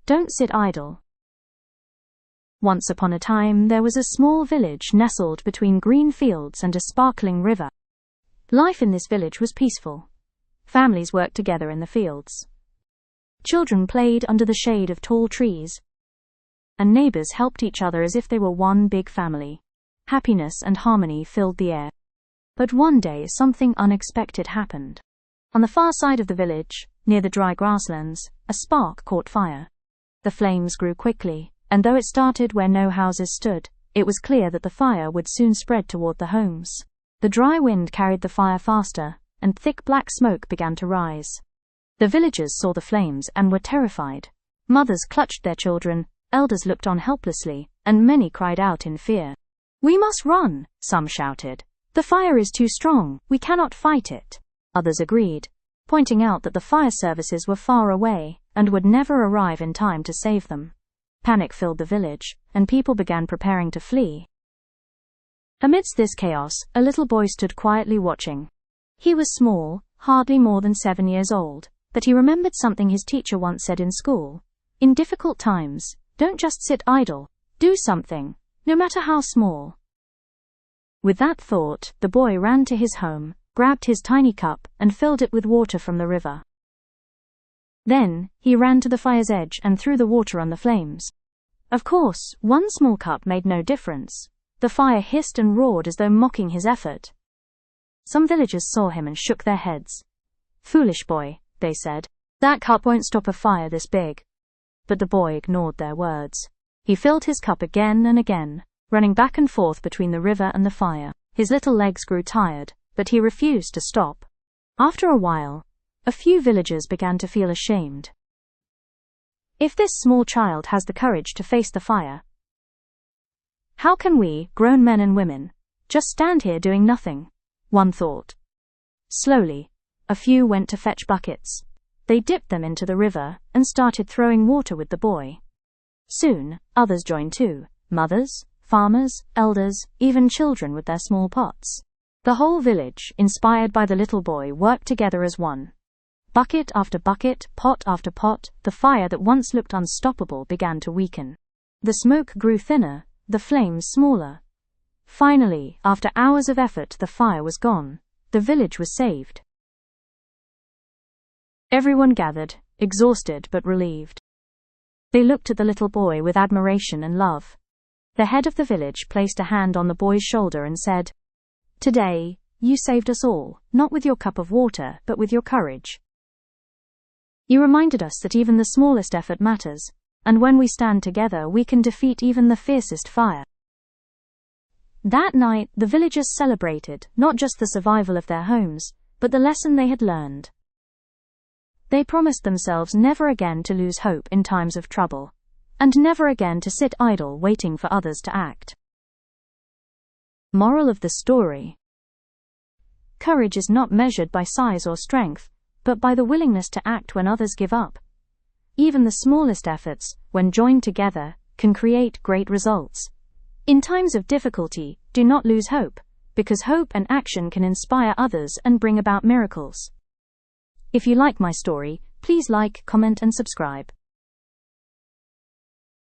Don't sit idle. Once upon a time there was a small village nestled between green fields and a sparkling river. Life in this village was peaceful. Families worked together in the fields. Children played under the shade of tall trees, and neighbors helped each other as if they were one big family. Happiness and harmony filled the air. But one day something unexpected happened. On the far side of the village, near the dry grasslands, a spark caught fire. The flames grew quickly, and though it started where no houses stood, it was clear that the fire would soon spread toward the homes. The dry wind carried the fire faster, and thick black smoke began to rise. The villagers saw the flames and were terrified. Mothers clutched their children, elders looked on helplessly, and many cried out in fear. "We must run," some shouted. "The fire is too strong, we cannot fight it." Others agreed, pointing out that the fire services were far away and would never arrive in time to save them. Panic filled the village, and people began preparing to flee. Amidst this chaos, a little boy stood quietly watching. He was small, hardly more than 7 years old, but he remembered something his teacher once said in school. In difficult times, don't just sit idle, do something, no matter how small. With that thought, the boy ran to his home, grabbed his tiny cup, and filled it with water from the river. Then, he ran to the fire's edge and threw the water on the flames. Of course, one small cup made no difference. The fire hissed and roared as though mocking his effort. Some villagers saw him and shook their heads. "Foolish boy," they said. "That cup won't stop a fire this big." But the boy ignored their words. He filled his cup again and again, running back and forth between the river and the fire. His little legs grew tired, but he refused to stop. After a while, a few villagers began to feel ashamed. If this small child has the courage to face the fire, how can we, grown men and women, just stand here doing nothing? One thought. Slowly, a few went to fetch buckets. They dipped them into the river and started throwing water with the boy. Soon, others joined too, mothers, farmers, elders, even children with their small pots. The whole village, inspired by the little boy, worked together as one. Bucket after bucket, pot after pot, the fire that once looked unstoppable began to weaken. The smoke grew thinner, the flames smaller. Finally, after hours of effort, the fire was gone. The village was saved. Everyone gathered, exhausted but relieved. They looked at the little boy with admiration and love. The head of the village placed a hand on the boy's shoulder and said, "Today, you saved us all, not with your cup of water, but with your courage. You reminded us that even the smallest effort matters, and when we stand together we can defeat even the fiercest fire." That night, the villagers celebrated not just the survival of their homes, but the lesson they had learned. They promised themselves never again to lose hope in times of trouble, and never again to sit idle waiting for others to act. Moral of the story: courage is not measured by size or strength, but by the willingness to act when others give up. Even the smallest efforts, when joined together, can create great results. In times of difficulty, do not lose hope, because hope and action can inspire others and bring about miracles. If you like my story, please like, comment and subscribe.